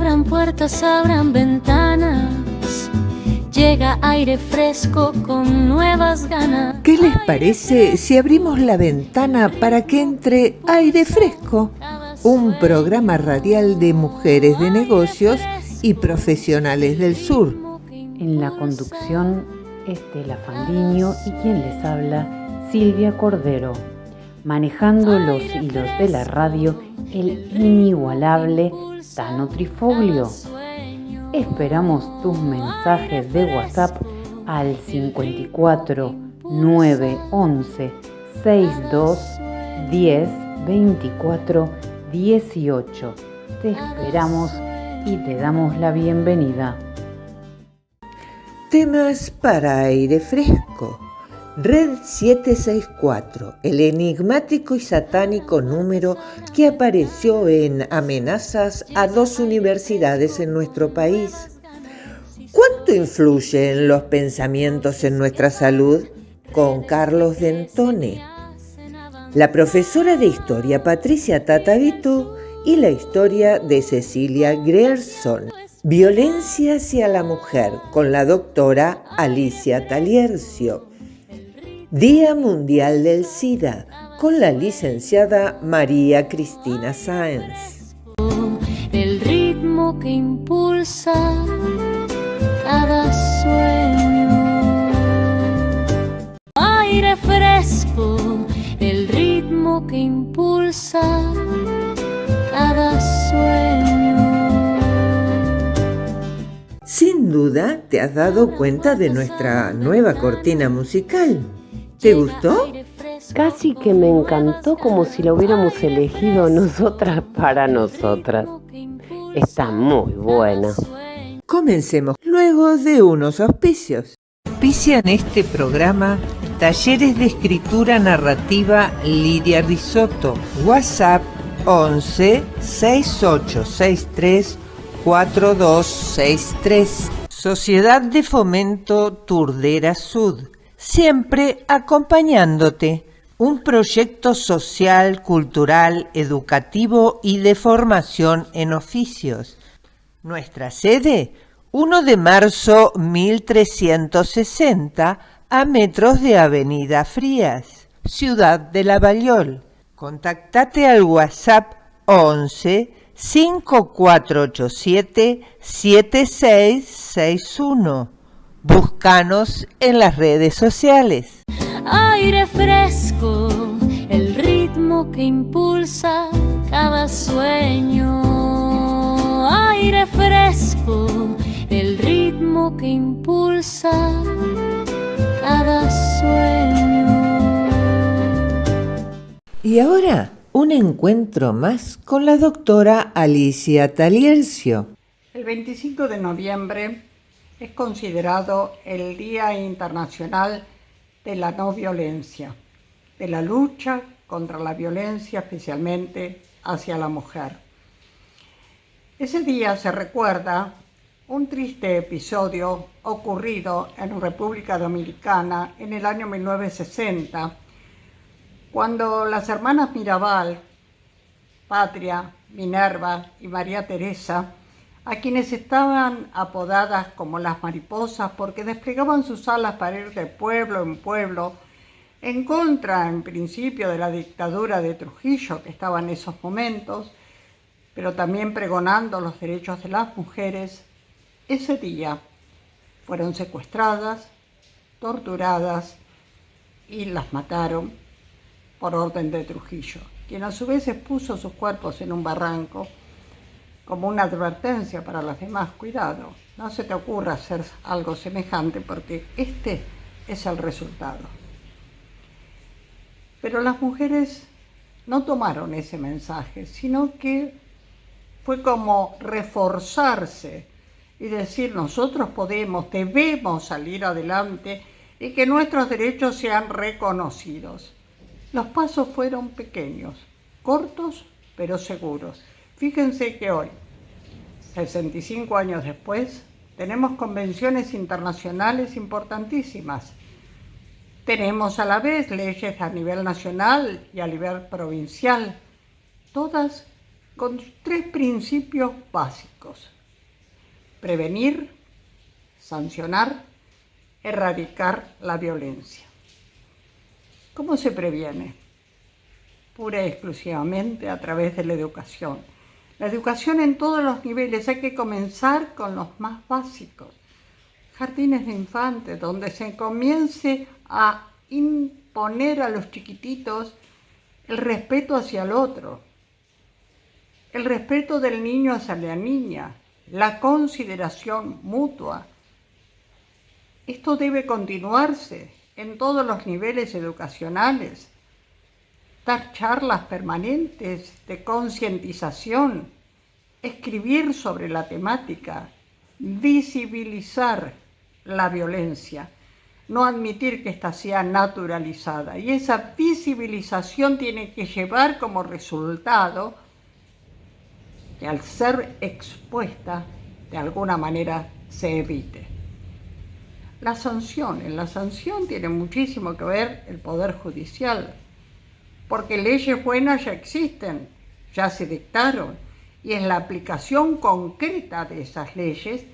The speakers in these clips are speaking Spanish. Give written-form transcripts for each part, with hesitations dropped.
Abran puertas, abran ventanas, llega aire fresco con nuevas ganas. ¿Qué les parece si abrimos la ventana para que entre aire fresco? Un programa radial de mujeres de negocios y profesionales del sur. En la conducción, Estela Fandiño y quien les habla, Silvia Cordero. Manejando los hilos de la radio, el inigualable Tano Trifoglio. Esperamos tus mensajes de WhatsApp al 54 911 62 10 24 18. Te esperamos y te damos la bienvenida. Temas para aire fresco. Red 764, el enigmático y satánico número que apareció en amenazas a 2 universidades en nuestro país. ¿Cuánto influyen los pensamientos en nuestra salud? Con Carlos Dentone. La profesora de historia Patricia Tatavito y la historia de Cecilia Grierson. Violencia hacia la mujer con la doctora Alicia Taliercio. Día Mundial del SIDA con la licenciada María Cristina Sáenz. El ritmo que impulsa cada sueño. Aire fresco, el ritmo que impulsa cada sueño. Sin duda te has dado cuenta de nuestra nueva cortina musical. ¿Te gustó? Casi que me encantó, como si la hubiéramos elegido nosotras para nosotras. Está muy buena. Comencemos luego de unos auspicios. Auspician este programa Talleres de Escritura Narrativa Lidia Risotto. WhatsApp 11 6863 4263. Sociedad de Fomento Turdera Sud, siempre acompañándote. Un proyecto social, cultural, educativo y de formación en oficios. Nuestra sede, 1 de marzo 1360, a metros de Avenida Frías, Ciudad de La Baliol. Contactate al WhatsApp 11 5487 7661. Búscanos en las redes sociales. Aire fresco, el ritmo que impulsa cada sueño. Aire fresco, el ritmo que impulsa cada sueño. Y ahora, un encuentro más con la doctora Alicia Taliercio. El 25 de noviembre es considerado el Día Internacional de la No Violencia, de la lucha contra la violencia, especialmente hacia la mujer. Ese día se recuerda un triste episodio ocurrido en República Dominicana en el año 1960, cuando las hermanas Mirabal, Patria, Minerva y María Teresa, a quienes estaban apodadas como las mariposas porque desplegaban sus alas para ir de pueblo en pueblo, en contra, en principio, de la dictadura de Trujillo, que estaba en esos momentos, pero también pregonando los derechos de las mujeres, ese día fueron secuestradas, torturadas y las mataron por orden de Trujillo, quien a su vez expuso sus cuerpos en un barranco como una advertencia para los demás. Cuidado, no se te ocurra hacer algo semejante porque este es el resultado. Pero las mujeres no tomaron ese mensaje, sino que fue como reforzarse y decir: nosotros podemos, debemos salir adelante y que nuestros derechos sean reconocidos. Los pasos fueron pequeños, cortos, pero seguros. Fíjense que hoy, 65 años después, tenemos convenciones internacionales importantísimas. Tenemos a la vez leyes a nivel nacional y a nivel provincial, todas con 3 principios básicos: prevenir, sancionar, erradicar la violencia. ¿Cómo se previene? Pura y exclusivamente a través de la educación. La educación en todos los niveles, hay que comenzar con los más básicos. Jardines de infantes, donde se comience a imponer a los chiquititos el respeto hacia el otro, el respeto del niño hacia la niña, la consideración mutua. Esto debe continuarse en todos los niveles educacionales. Dar charlas permanentes de concientización, escribir sobre la temática, visibilizar la violencia, no admitir que ésta sea naturalizada. Y esa visibilización tiene que llevar como resultado que al ser expuesta, de alguna manera se evite. En la sanción tiene muchísimo que ver el Poder Judicial, porque leyes buenas ya existen, ya se dictaron, y es la aplicación concreta de esas leyes,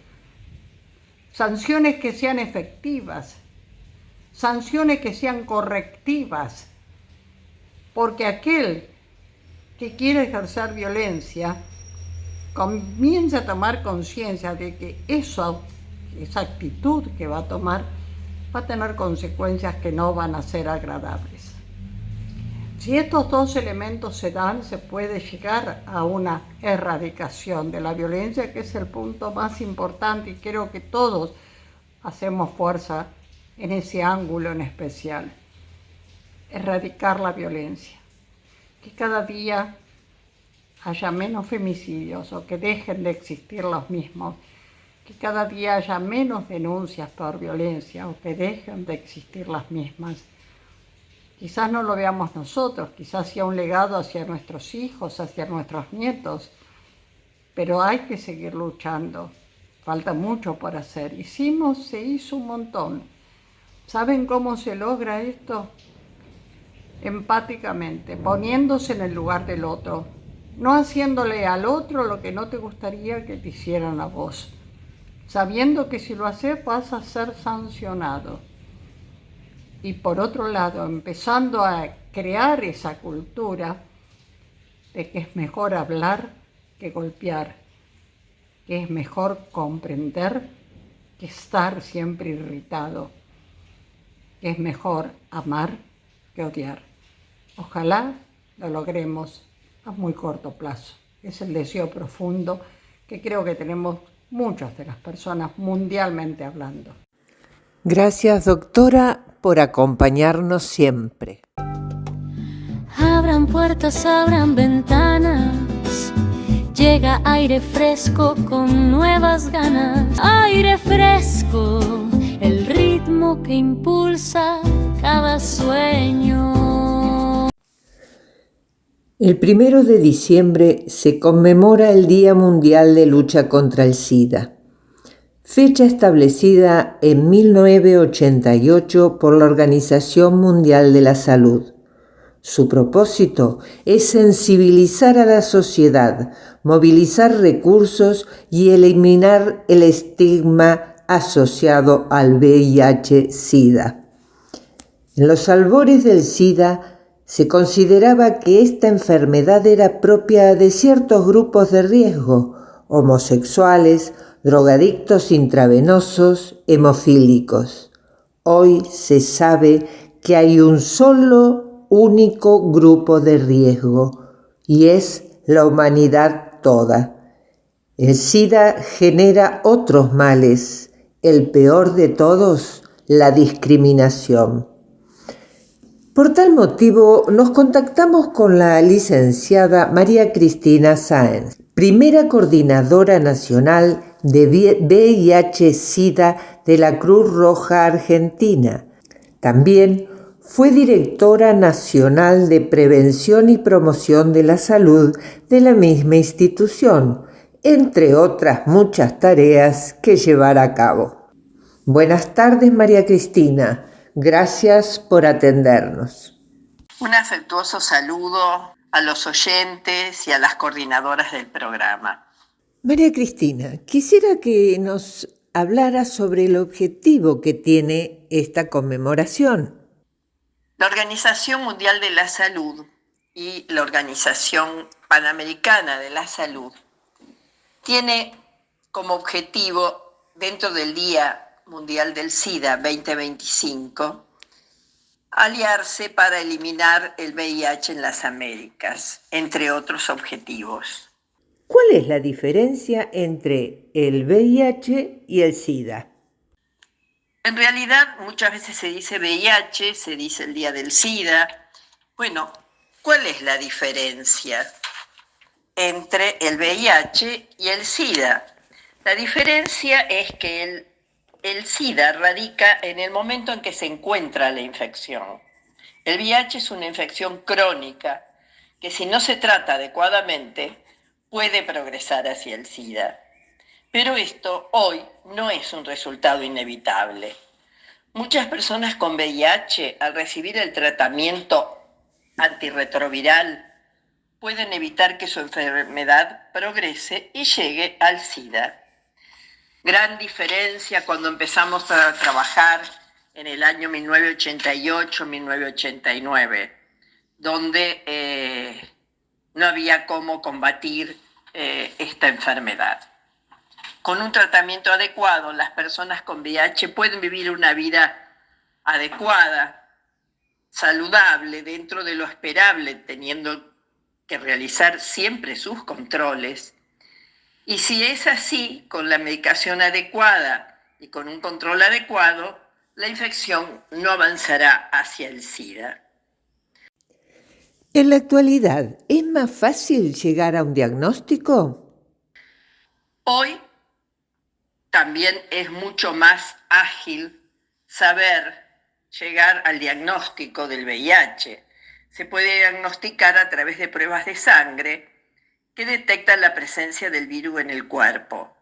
sanciones que sean efectivas, sanciones que sean correctivas, porque aquel que quiere ejercer violencia comienza a tomar conciencia de que esa actitud que va a tomar va a tener consecuencias que no van a ser agradables. Si estos dos elementos se dan, se puede llegar a una erradicación de la violencia, que es el punto más importante, y creo que todos hacemos fuerza en ese ángulo en especial. Erradicar la violencia. Que cada día haya menos femicidios o que dejen de existir los mismos. Que cada día haya menos denuncias por violencia o que dejen de existir las mismas. Quizás no lo veamos nosotros, quizás sea un legado hacia nuestros hijos, hacia nuestros nietos, pero hay que seguir luchando. Falta mucho por hacer. Se hizo un montón. ¿Saben cómo se logra esto? Empáticamente, poniéndose en el lugar del otro, no haciéndole al otro lo que no te gustaría que te hicieran a vos, sabiendo que si lo haces vas a ser sancionado. Y por otro lado, empezando a crear esa cultura de que es mejor hablar que golpear, que es mejor comprender que estar siempre irritado, que es mejor amar que odiar. Ojalá lo logremos a muy corto plazo. Es el deseo profundo que creo que tenemos muchas de las personas mundialmente hablando. Gracias, doctora, por acompañarnos siempre. Abran puertas, abran ventanas, llega aire fresco con nuevas ganas. Aire fresco, el ritmo que impulsa cada sueño. El 1 de diciembre se conmemora el Día Mundial de Lucha contra el SIDA, fecha establecida en 1988 por la Organización Mundial de la Salud. Su propósito es sensibilizar a la sociedad, movilizar recursos y eliminar el estigma asociado al VIH-Sida. En los albores del SIDA se consideraba que esta enfermedad era propia de ciertos grupos de riesgo, homosexuales, drogadictos intravenosos, hemofílicos. Hoy se sabe que hay un solo único grupo de riesgo y es la humanidad toda. El SIDA genera otros males, el peor de todos, la discriminación. Por tal motivo, nos contactamos con la licenciada María Cristina Sáenz, primera coordinadora nacional de VIH-Sida de la Cruz Roja Argentina. También fue directora nacional de Prevención y Promoción de la Salud de la misma institución, entre otras muchas tareas que llevar a cabo. Buenas tardes, María Cristina. Gracias por atendernos. Un afectuoso saludo a los oyentes y a las coordinadoras del programa. María Cristina, quisiera que nos hablara sobre el objetivo que tiene esta conmemoración. La Organización Mundial de la Salud y la Organización Panamericana de la Salud tiene como objetivo, dentro del Día Mundial del SIDA 2025, aliarse para eliminar el VIH en las Américas, entre otros objetivos. ¿Cuál es la diferencia entre el VIH y el SIDA? En realidad, muchas veces se dice VIH, se dice el Día del SIDA. Bueno, ¿cuál es la diferencia entre el VIH y el SIDA? La diferencia es que el SIDA radica en el momento en que se encuentra la infección. El VIH es una infección crónica que, si no se trata adecuadamente, puede progresar hacia el SIDA. Pero esto hoy no es un resultado inevitable. Muchas personas con VIH, al recibir el tratamiento antirretroviral, pueden evitar que su enfermedad progrese y llegue al SIDA. Gran diferencia cuando empezamos a trabajar en el año 1988-1989, donde no había cómo combatir esta enfermedad. Con un tratamiento adecuado, las personas con VIH pueden vivir una vida adecuada, saludable, dentro de lo esperable, teniendo que realizar siempre sus controles. Y si es así, con la medicación adecuada y con un control adecuado, la infección no avanzará hacia el SIDA. En la actualidad, ¿es más fácil llegar a un diagnóstico? Hoy también es mucho más ágil saber llegar al diagnóstico del VIH. Se puede diagnosticar a través de pruebas de sangre que detectan la presencia del virus en el cuerpo.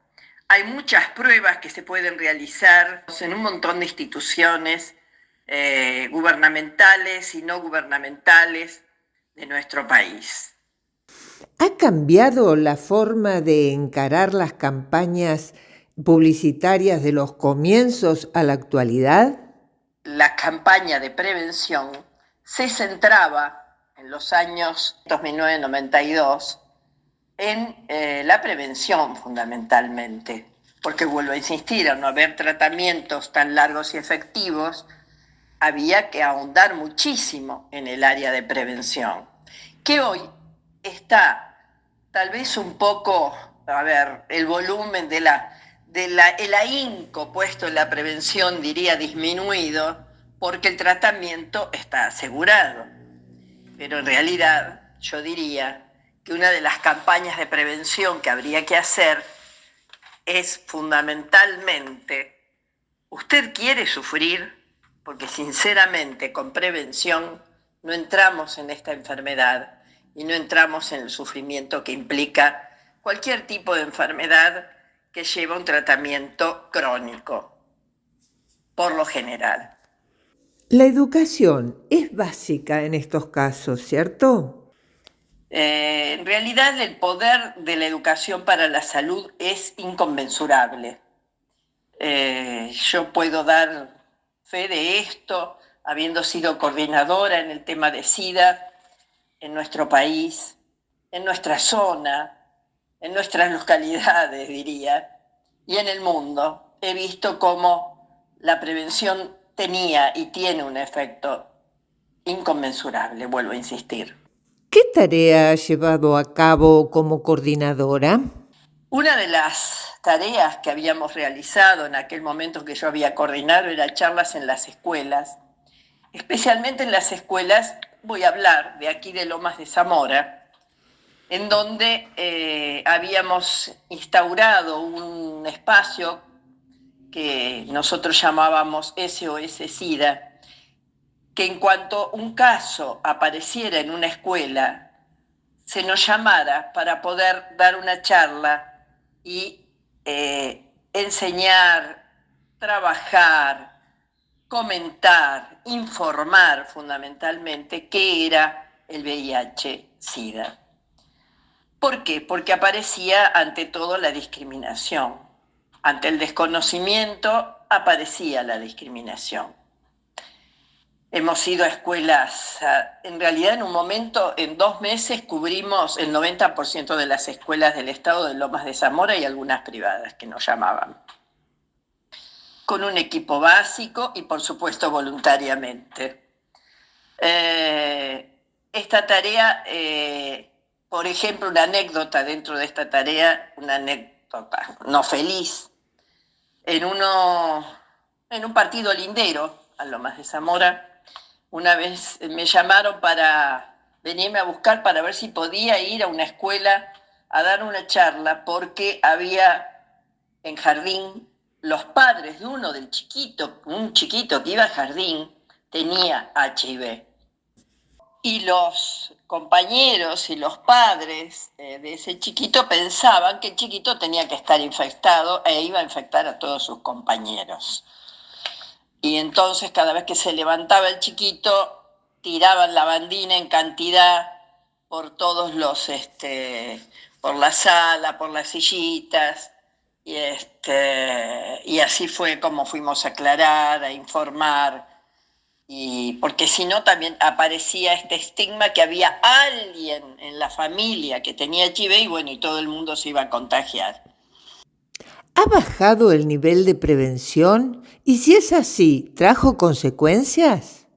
Hay muchas pruebas que se pueden realizar en un montón de instituciones gubernamentales y no gubernamentales de nuestro país. ¿Ha cambiado la forma de encarar las campañas publicitarias de los comienzos a la actualidad? La campaña de prevención se centraba en los años 1992 en la prevención fundamentalmente, porque vuelvo a insistir, al no haber tratamientos tan largos y efectivos, había que ahondar muchísimo en el área de prevención, que hoy está tal vez un poco, el volumen el ahínco puesto en la prevención, diría, disminuido, porque el tratamiento está asegurado. Pero en realidad yo diría que una de las campañas de prevención que habría que hacer es fundamentalmente, ¿usted quiere sufrir? Porque sinceramente con prevención no entramos en esta enfermedad y no entramos en el sufrimiento que implica cualquier tipo de enfermedad que lleva un tratamiento crónico, por lo general. La educación es básica en estos casos, ¿cierto? En realidad el poder de la educación para la salud es inconmensurable. Yo puedo dar fe de esto, habiendo sido coordinadora en el tema de SIDA en nuestro país, en nuestra zona, en nuestras localidades, diría, y en el mundo. He visto cómo la prevención tenía y tiene un efecto inconmensurable, vuelvo a insistir. ¿Qué tarea ha llevado a cabo como coordinadora? Una de las tareas que habíamos realizado en aquel momento que yo había coordinado era charlas en las escuelas, especialmente en las escuelas, voy a hablar de aquí de Lomas de Zamora, en donde habíamos instaurado un espacio que nosotros llamábamos SOS SIDA, que en cuanto un caso apareciera en una escuela, se nos llamara para poder dar una charla y enseñar, trabajar, comentar, informar fundamentalmente qué era el VIH-Sida. ¿Por qué? Porque aparecía ante todo la discriminación. Ante el desconocimiento aparecía la discriminación. Hemos ido a escuelas, en realidad en un momento, en 2 meses cubrimos el 90% de las escuelas del estado de Lomas de Zamora y algunas privadas que nos llamaban. Con un equipo básico y por supuesto voluntariamente. Esta tarea, por ejemplo, una anécdota dentro de esta tarea, una anécdota no feliz, en un partido lindero a Lomas de Zamora, una vez me llamaron para venirme a buscar para ver si podía ir a una escuela a dar una charla porque había en jardín los padres de un chiquito que iba al jardín tenía HIV. Y los compañeros y los padres de ese chiquito pensaban que el chiquito tenía que estar infectado e iba a infectar a todos sus compañeros. Y entonces cada vez que se levantaba el chiquito, tiraban lavandina en cantidad por todos por la sala, por las sillitas. Y así fue como fuimos a aclarar, a informar. Y porque si no también aparecía este estigma que había alguien en la familia que tenía HIV y bueno, y todo el mundo se iba a contagiar. ¿Ha bajado el nivel de prevención? Y si es así, ¿trajo consecuencias?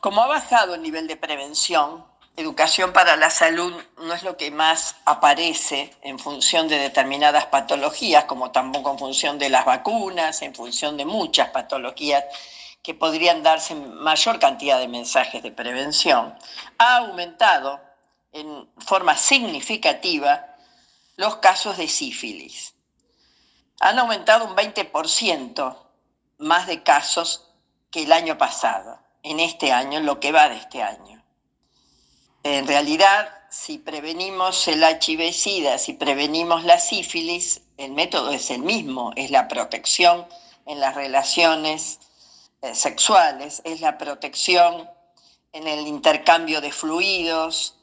Como ha bajado el nivel de prevención, educación para la salud no es lo que más aparece en función de determinadas patologías, como tampoco en función de las vacunas, en función de muchas patologías que podrían darse mayor cantidad de mensajes de prevención. Ha aumentado en forma significativa los casos de sífilis. Han aumentado un 20% más de casos que el año pasado, en este año, en lo que va de este año. En realidad, si prevenimos el HIV-Sida, si prevenimos la sífilis, el método es el mismo, es la protección en las relaciones sexuales, es la protección en el intercambio de fluidos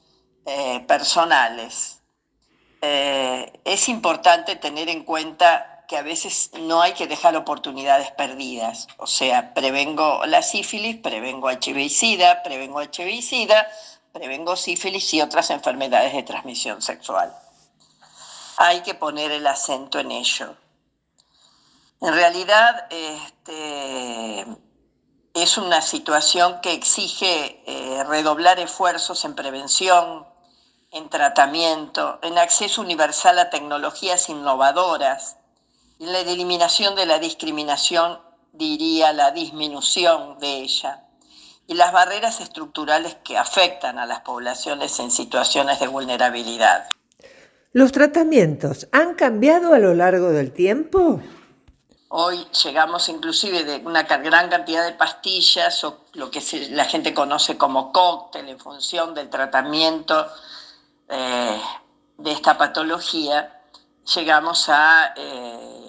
personales. Es importante tener en cuenta que a veces no hay que dejar oportunidades perdidas. O sea, prevengo la sífilis, prevengo HIV-Sida, prevengo sífilis y otras enfermedades de transmisión sexual. Hay que poner el acento en ello. En realidad, es una situación que exige redoblar esfuerzos en prevención, en tratamiento, en acceso universal a tecnologías innovadoras, en la eliminación de la discriminación, diría la disminución de ella, y las barreras estructurales que afectan a las poblaciones en situaciones de vulnerabilidad. ¿Los tratamientos han cambiado a lo largo del tiempo? Hoy llegamos inclusive de una gran cantidad de pastillas o lo que la gente conoce como cóctel en función del tratamiento de esta patología, llegamos a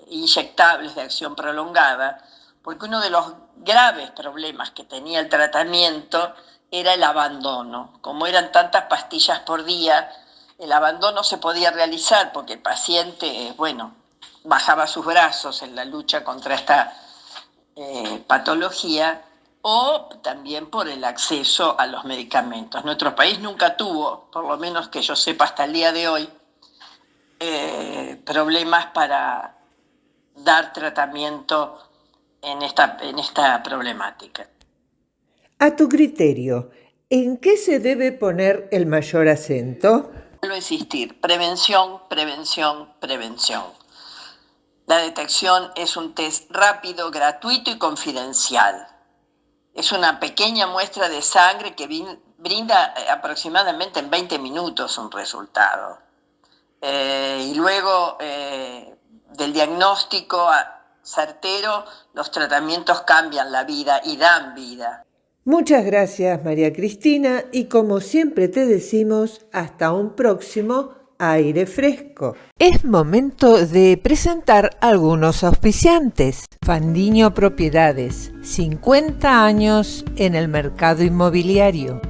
inyectables de acción prolongada, porque uno de los graves problemas que tenía el tratamiento era el abandono. Como eran tantas pastillas por día, el abandono se podía realizar porque el paciente, bajaba sus brazos en la lucha contra esta patología, o también por el acceso a los medicamentos. Nuestro país nunca tuvo, por lo menos que yo sepa hasta el día de hoy, problemas para dar tratamiento en esta problemática. A tu criterio, ¿en qué se debe poner el mayor acento? Vuelvo a insistir, prevención, prevención, prevención. La detección es un test rápido, gratuito y confidencial. Es una pequeña muestra de sangre que brinda aproximadamente en 20 minutos un resultado. Y luego del diagnóstico certero, los tratamientos cambian la vida y dan vida. Muchas gracias, María Cristina, y como siempre te decimos, hasta un próximo Aire Fresco. Es momento de presentar algunos auspiciantes. Fandiño Propiedades, 50 años en el mercado inmobiliario.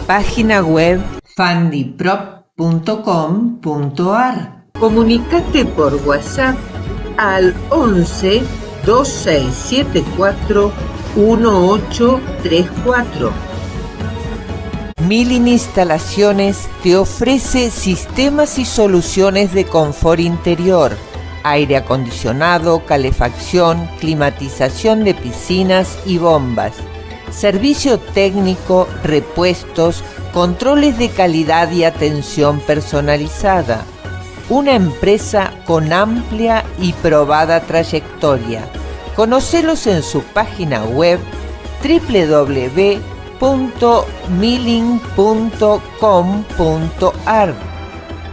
Página web fandiprop.com.ar. www.milin.com.ar. Comunicate por WhatsApp al 11 2674 1834. Milin Instalaciones te ofrece sistemas y soluciones de confort interior, aire acondicionado, calefacción, climatización de piscinas y bombas, servicio técnico, repuestos, controles de calidad y atención personalizada. Una empresa con amplia y probada trayectoria. Conocelos en su página web www.milin.com.ar.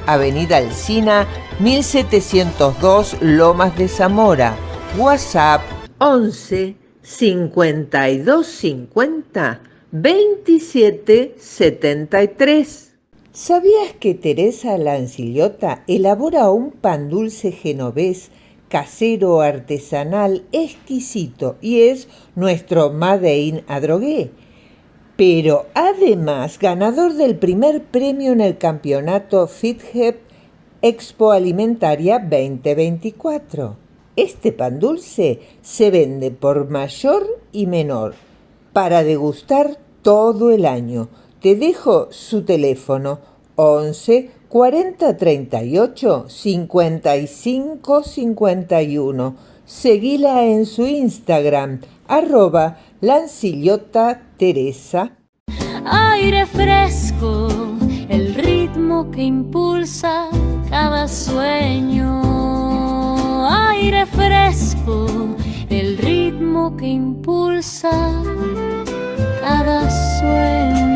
Avenida Alsina 1702 Lomas de Zamora. WhatsApp 11 52 50 27 73. ¿Sabías que Teresa Lancillota elabora un pan dulce genovés casero artesanal exquisito y es nuestro Made in Adrogué? Pero además ganador del primer premio en el campeonato FitHep Expo Alimentaria 2024. Este pan dulce se vende por mayor y menor para degustar todo el año. Te dejo su teléfono 11 40 38 55 51. Seguila en su Instagram @lancillotateresa. Aire fresco, el ritmo que impulsa cada sueño. Aire fresco, el ritmo que impulsa cada sueño.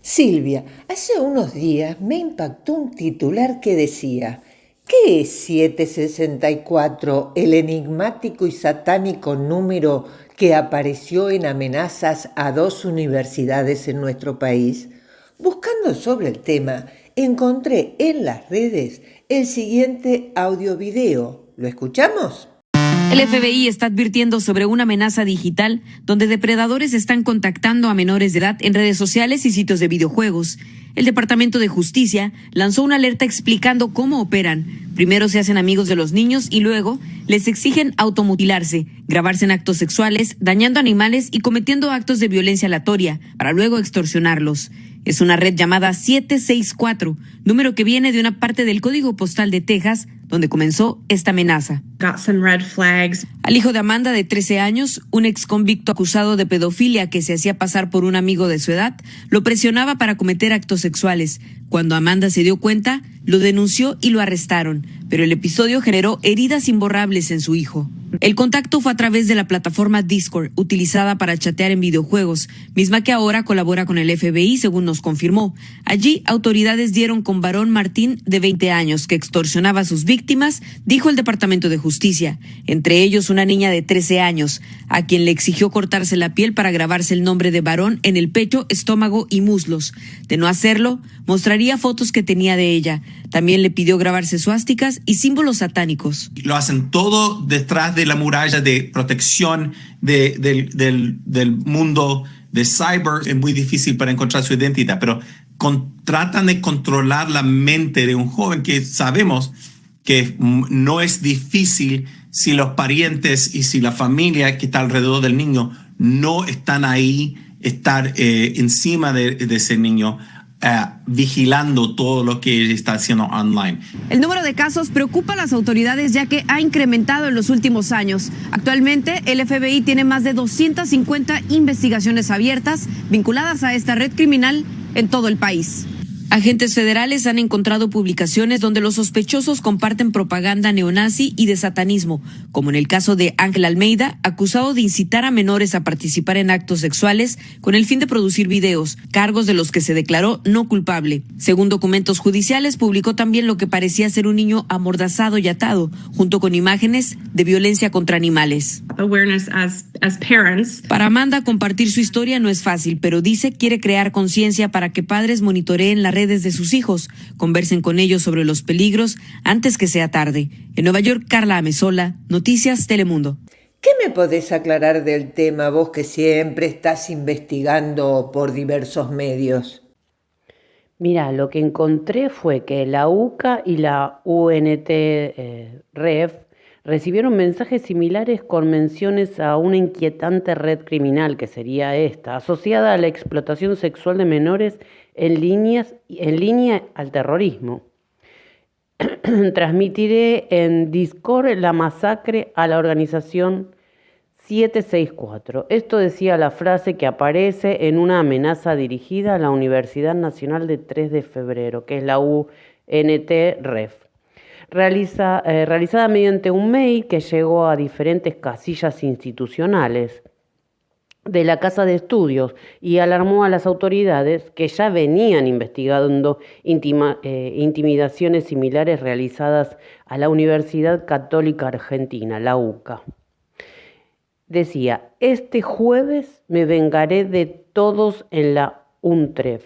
Silvia, hace unos días me impactó un titular que decía: ¿qué es 764, el enigmático y satánico número que apareció en amenazas a 2 universidades en nuestro país? Buscando sobre el tema, encontré en las redes el siguiente audio-video. ¿Lo escuchamos? El FBI está advirtiendo sobre una amenaza digital donde depredadores están contactando a menores de edad en redes sociales y sitios de videojuegos. El Departamento de Justicia lanzó una alerta explicando cómo operan. Primero se hacen amigos de los niños y luego les exigen automutilarse, grabarse en actos sexuales, dañando animales y cometiendo actos de violencia aleatoria para luego extorsionarlos. Es una red llamada 764, número que viene de una parte del código postal de Texas, donde comenzó esta amenaza. Al hijo de Amanda, de 13 años, un ex convicto acusado de pedofilia que se hacía pasar por un amigo de su edad, lo presionaba para cometer actos sexuales. Cuando Amanda se dio cuenta, lo denunció y lo arrestaron, pero el episodio generó heridas imborrables en su hijo. El contacto fue a través de la plataforma Discord, utilizada para chatear en videojuegos, misma que ahora colabora con el FBI, según nos confirmó. Allí, autoridades dieron con Varón Martín, de 20 años, que extorsionaba a sus víctimas, dijo el Departamento de Justicia, entre ellos una niña de 13 años, a quien le exigió cortarse la piel para grabarse el nombre de Varón en el pecho, estómago y muslos. De no hacerlo, mostraría fotos que tenía de ella. También le pidió grabarse suásticas y símbolos satánicos. Lo hacen todo detrás de la muralla de protección del mundo de cyber. Es muy difícil para encontrar su identidad, pero tratan de controlar la mente de un joven que sabemos que no es difícil si los parientes y si la familia que está alrededor del niño no están ahí, estar encima de ese niño, vigilando todo lo que está haciendo online. El número de casos preocupa a las autoridades ya que ha incrementado en los últimos años. Actualmente, el FBI tiene más de 250 investigaciones abiertas vinculadas a esta red criminal en todo el país. Agentes federales han encontrado publicaciones donde los sospechosos comparten propaganda neonazi y de satanismo, como en el caso de Ángel Almeida, acusado de incitar a menores a participar en actos sexuales con el fin de producir videos, cargos de los que se declaró no culpable. Según documentos judiciales, publicó también lo que parecía ser un niño amordazado y atado, junto con imágenes de violencia contra animales. Para Amanda, compartir su historia no es fácil, pero dice quiere crear conciencia para que padres monitoreen la red de sus hijos, conversen con ellos sobre los peligros antes que sea tarde. En Nueva York, Carla Amezola, Noticias Telemundo. ¿Qué me podés aclarar del tema, vos que siempre estás investigando por diversos medios? Mira, lo que encontré fue que la UCA y la UNT-REF recibieron mensajes similares con menciones a una inquietante red criminal, que sería esta, asociada a la explotación sexual de menores en línea al terrorismo. Transmitiré en Discord la masacre a la organización 764. Esto decía la frase que aparece en una amenaza dirigida a la Universidad Nacional de 3 de Febrero, que es la UNT-REF, realizada mediante un mail que llegó a diferentes casillas institucionales de la Casa de Estudios y alarmó a las autoridades que ya venían investigando intimidaciones similares realizadas a la Universidad Católica Argentina, la UCA. Decía, este jueves me vengaré de todos en la UNTREF.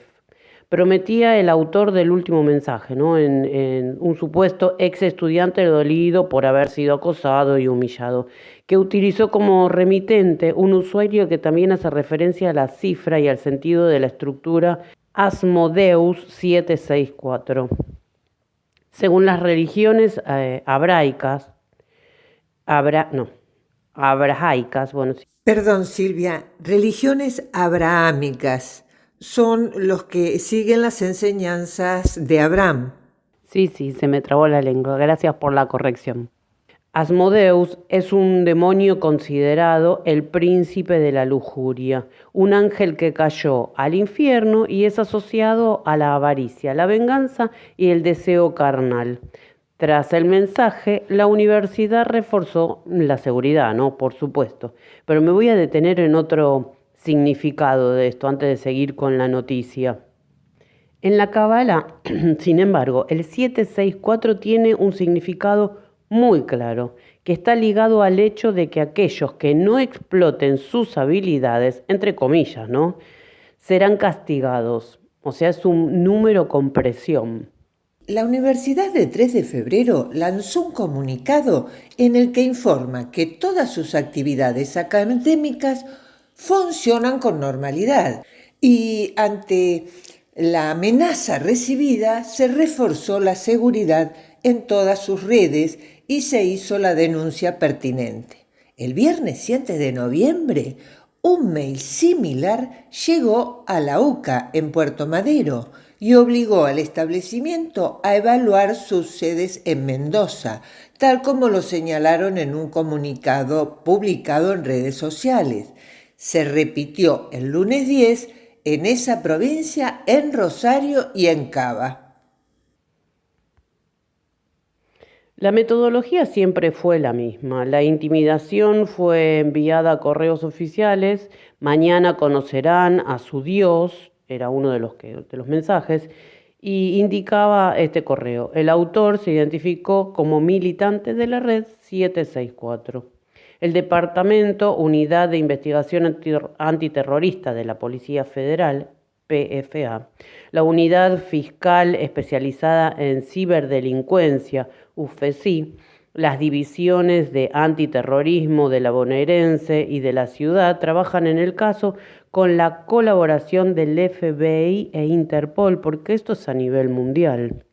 Prometía el autor del último mensaje, ¿no? En un supuesto ex estudiante dolido por haber sido acosado y humillado, que utilizó como remitente un usuario que también hace referencia a la cifra y al sentido de la estructura Asmodeus 764. Según las religiones abraicas, bueno, sí. Perdón, Silvia, religiones abrahámicas son los que siguen las enseñanzas de Abraham. Sí, se me trabó la lengua. Gracias por la corrección. Asmodeus es un demonio considerado el príncipe de la lujuria, un ángel que cayó al infierno y es asociado a la avaricia, la venganza y el deseo carnal. Tras el mensaje, la universidad reforzó la seguridad, ¿no? Por supuesto. Pero me voy a detener en otro significado de esto antes de seguir con la noticia. En la Cábala, sin embargo, el 764 tiene un significado muy claro, que está ligado al hecho de que aquellos que no exploten sus habilidades, entre comillas, ¿no?, serán castigados. O sea, es un número con presión. La Universidad de 3 de Febrero lanzó un comunicado en el que informa que todas sus actividades académicas funcionan con normalidad y ante la amenaza recibida se reforzó la seguridad en todas sus redes y se hizo la denuncia pertinente. El viernes 7 de noviembre, un mail similar llegó a la UCA en Puerto Madero y obligó al establecimiento a evaluar sus sedes en Mendoza, tal como lo señalaron en un comunicado publicado en redes sociales. Se repitió el lunes 10 en esa provincia, en Rosario y en Cava. La metodología siempre fue la misma. La intimidación fue enviada a correos oficiales. Mañana conocerán a su Dios, era uno de los mensajes, y indicaba este correo. El autor se identificó como militante de la red 764. El Departamento Unidad de Investigación Antiterrorista de la Policía Federal, PFA, la Unidad Fiscal Especializada en Ciberdelincuencia, UFECI, las divisiones de antiterrorismo de la bonaerense y de la ciudad trabajan en el caso con la colaboración del FBI e Interpol, porque esto es a nivel mundial.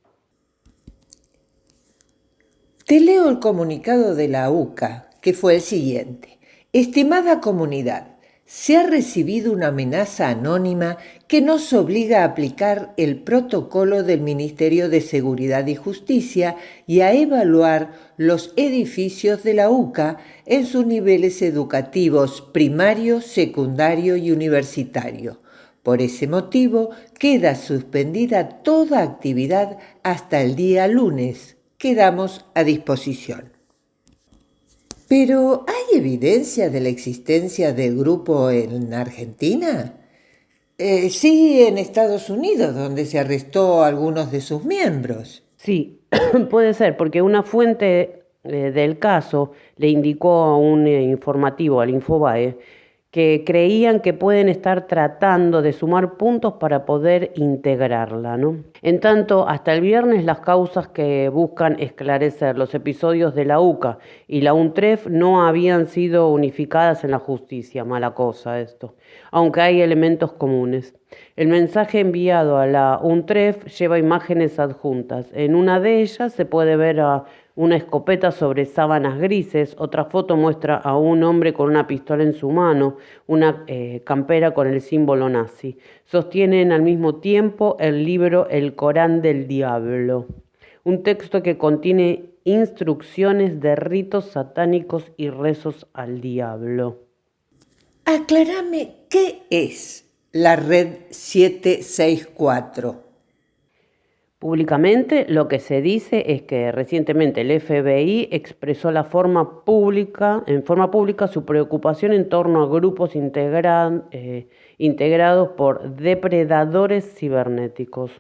Te leo el comunicado de la UCA, que fue el siguiente. Estimada comunidad, se ha recibido una amenaza anónima que nos obliga a aplicar el protocolo del Ministerio de Seguridad y Justicia y a evaluar los edificios de la UCA en sus niveles educativos primario, secundario y universitario. Por ese motivo, queda suspendida toda actividad hasta el día lunes. Quedamos a disposición. ¿Pero hay evidencia de la existencia del grupo en Argentina? Sí, en Estados Unidos, donde se arrestó a algunos de sus miembros. Sí, puede ser, porque una fuente del caso le indicó a un informativo, al Infobae, que creían que pueden estar tratando de sumar puntos para poder integrarla, ¿no? En tanto, hasta el viernes las causas que buscan esclarecer los episodios de la UCA y la UNTREF no habían sido unificadas en la justicia, mala cosa esto, aunque hay elementos comunes. El mensaje enviado a la UNTREF lleva imágenes adjuntas. En una de ellas se puede ver a una escopeta sobre sábanas grises, otra foto muestra a un hombre con una pistola en su mano, una campera con el símbolo nazi. Sostienen al mismo tiempo el libro El Corán del Diablo, un texto que contiene instrucciones de ritos satánicos y rezos al diablo. Aclárame, ¿qué es la Red 764? Públicamente lo que se dice es que recientemente el FBI expresó en forma pública su preocupación en torno a grupos integrados por depredadores cibernéticos.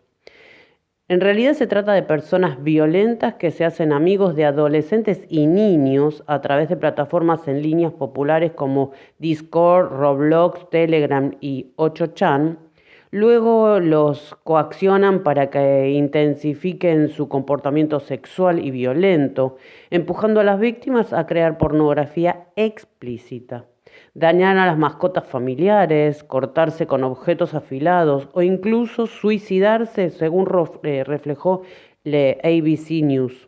En realidad se trata de personas violentas que se hacen amigos de adolescentes y niños a través de plataformas en línea populares como Discord, Roblox, Telegram y 8chan. Luego los coaccionan para que intensifiquen su comportamiento sexual y violento, empujando a las víctimas a crear pornografía explícita, dañar a las mascotas familiares, cortarse con objetos afilados o incluso suicidarse, según reflejó la ABC News.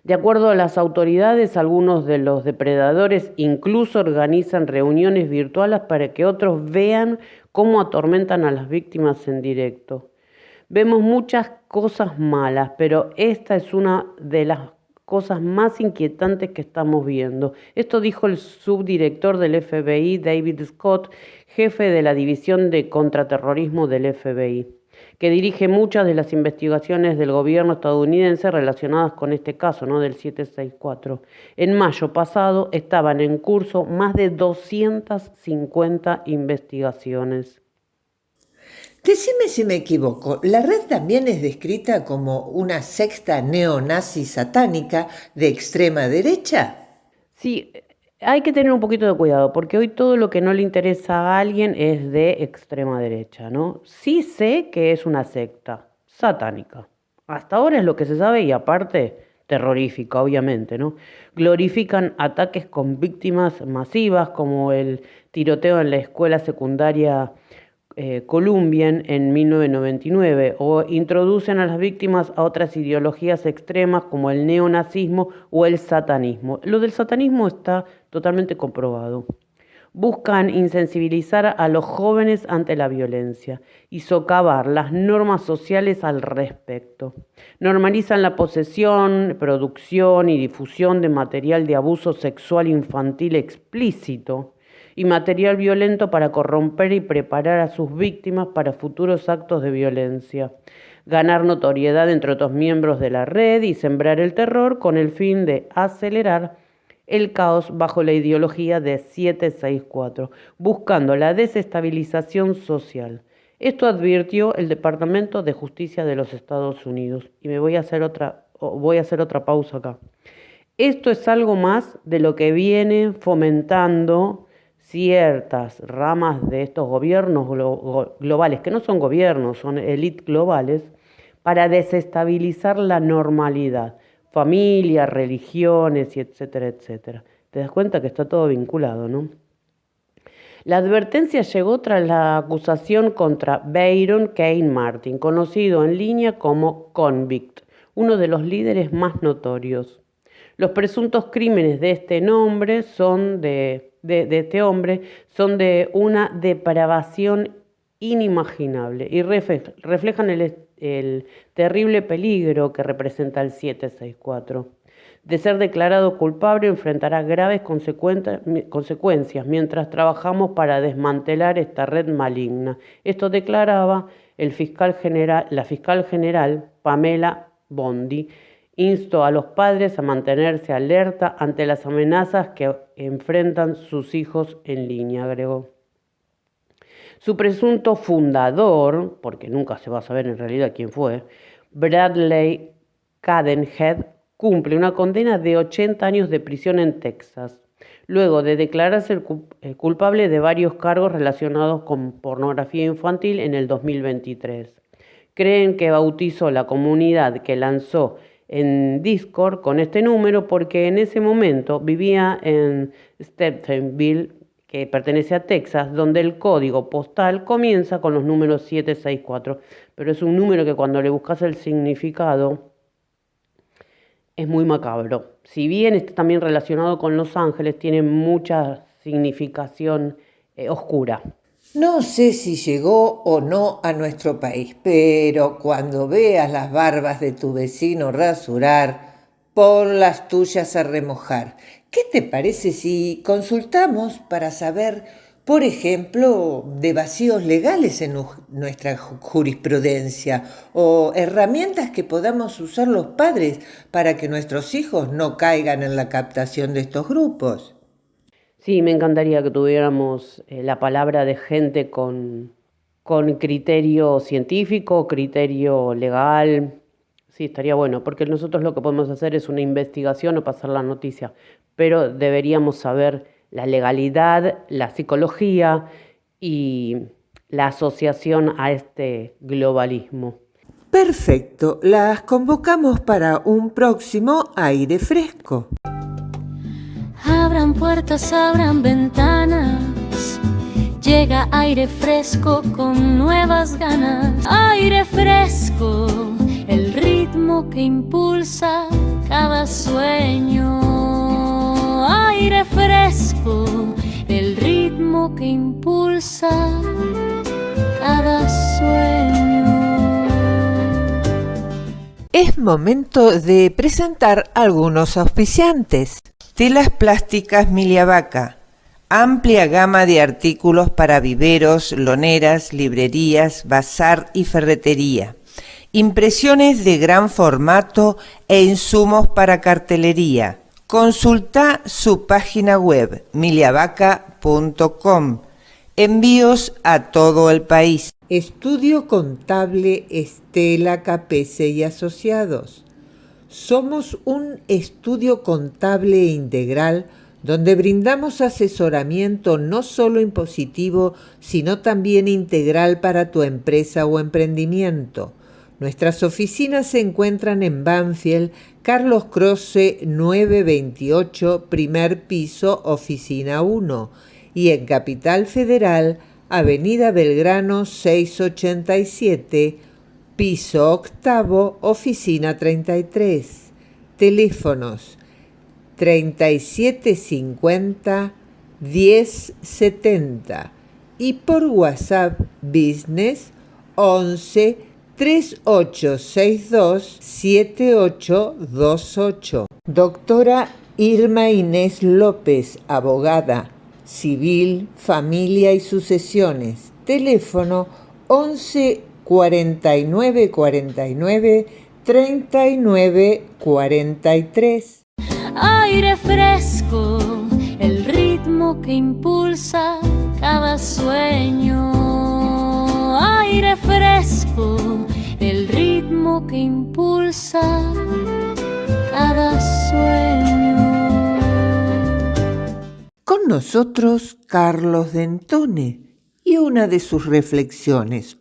De acuerdo a las autoridades, algunos de los depredadores incluso organizan reuniones virtuales para que otros vean cómo atormentan a las víctimas en directo. Vemos muchas cosas malas, pero esta es una de las cosas más inquietantes que estamos viendo. Esto dijo el subdirector del FBI, David Scott, jefe de la División de Contraterrorismo del FBI, que dirige muchas de las investigaciones del gobierno estadounidense relacionadas con este caso, del 764. En mayo pasado estaban en curso más de 250 investigaciones. Decime si me equivoco, la red también es descrita como una secta neonazi satánica de extrema derecha. Sí, hay que tener un poquito de cuidado, porque hoy todo lo que no le interesa a alguien es de extrema derecha, ¿no? Sí sé que es una secta satánica. Hasta ahora es lo que se sabe y aparte terrorífica, obviamente, ¿no? Glorifican ataques con víctimas masivas como el tiroteo en la escuela secundaria Columbian en 1999 o introducen a las víctimas a otras ideologías extremas como el neonazismo o el satanismo. Lo del satanismo está totalmente comprobado. Buscan insensibilizar a los jóvenes ante la violencia y socavar las normas sociales al respecto. Normalizan la posesión, producción y difusión de material de abuso sexual infantil explícito y material violento para corromper y preparar a sus víctimas para futuros actos de violencia, ganar notoriedad entre otros miembros de la red y sembrar el terror con el fin de acelerar el caos bajo la ideología de 764, buscando la desestabilización social. Esto advirtió el Departamento de Justicia de los Estados Unidos. Y voy a hacer otra pausa acá. Esto es algo más de lo que viene fomentando ciertas ramas de estos gobiernos globales, que no son gobiernos, son élites globales, para desestabilizar la normalidad, familias, religiones, y etcétera, etcétera. Te das cuenta que está todo vinculado, ¿no? La advertencia llegó tras la acusación contra Byron Kane Martin, conocido en línea como Convict, uno de los líderes más notorios. Los presuntos crímenes de este nombre de este hombre son de una depravación inimaginable y reflejan el terrible peligro que representa el 764. De ser declarado culpable enfrentará graves consecuencias mientras trabajamos para desmantelar esta red maligna. Esto declaraba la fiscal general Pamela Bondi. Instó a los padres a mantenerse alerta ante las amenazas que enfrentan sus hijos en línea, agregó. Su presunto fundador, porque nunca se va a saber en realidad quién fue, Bradley Cadenhead, cumple una condena de 80 años de prisión en Texas, luego de declararse culpable de varios cargos relacionados con pornografía infantil en el 2023. Creen que bautizó la comunidad que lanzó en Discord con este número porque en ese momento vivía en Stephenville, que pertenece a Texas, donde el código postal comienza con los números 764, pero es un número que cuando le buscas el significado es muy macabro. Si bien está también relacionado con Los Ángeles, tiene mucha significación oscura. No sé si llegó o no a nuestro país, pero cuando veas las barbas de tu vecino rasurar, pon las tuyas a remojar. ¿Qué te parece si consultamos para saber, por ejemplo, de vacíos legales en nuestra jurisprudencia o herramientas que podamos usar los padres para que nuestros hijos no caigan en la captación de estos grupos? Sí, me encantaría que tuviéramos la palabra de gente con criterio científico, criterio legal. Sí, estaría bueno, porque nosotros lo que podemos hacer es una investigación o pasar la noticia, pero deberíamos saber la legalidad, la psicología y la asociación a este globalismo. Perfecto, las convocamos para un próximo aire fresco. Abran puertas, abran ventanas, llega aire fresco con nuevas ganas. Aire fresco, el ritmo que impulsa cada sueño. Aire fresco, el ritmo que impulsa cada sueño. Es momento de presentar algunos auspiciantes. Telas plásticas Miliavaca. Amplia gama de artículos para viveros, loneras, librerías, bazar y ferretería. Impresiones de gran formato e insumos para cartelería. Consulta su página web miliavaca.com. Envíos a todo el país. Estudio Contable Estela Capese y Asociados. Somos un estudio contable integral donde brindamos asesoramiento no solo impositivo, sino también integral para tu empresa o emprendimiento. Nuestras oficinas se encuentran en Banfield, Carlos Croce 928, primer piso, oficina 1, y en Capital Federal, Avenida Belgrano 687, piso octavo, oficina 33. Teléfonos 3750 1070 y por WhatsApp Business 11 3862 7828. Doctora Irma Inés López, abogada, civil, familia y sucesiones. Teléfono 11 49 49 39 43. Aire fresco, el ritmo que impulsa cada sueño. Aire fresco, el ritmo que impulsa cada sueño. Con nosotros Carlos Dentone y una de sus reflexiones.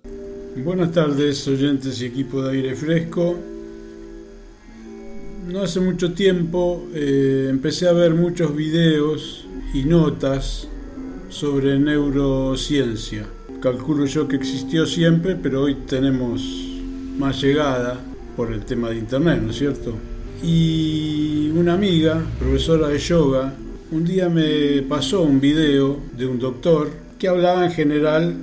Buenas tardes, oyentes y equipo de Aire Fresco. No hace mucho tiempo empecé a ver muchos videos y notas sobre neurociencia. Calculo yo que existió siempre, pero hoy tenemos más llegada por el tema de internet, ¿no es cierto? Y una amiga, profesora de yoga, un día me pasó un video de un doctor que hablaba en general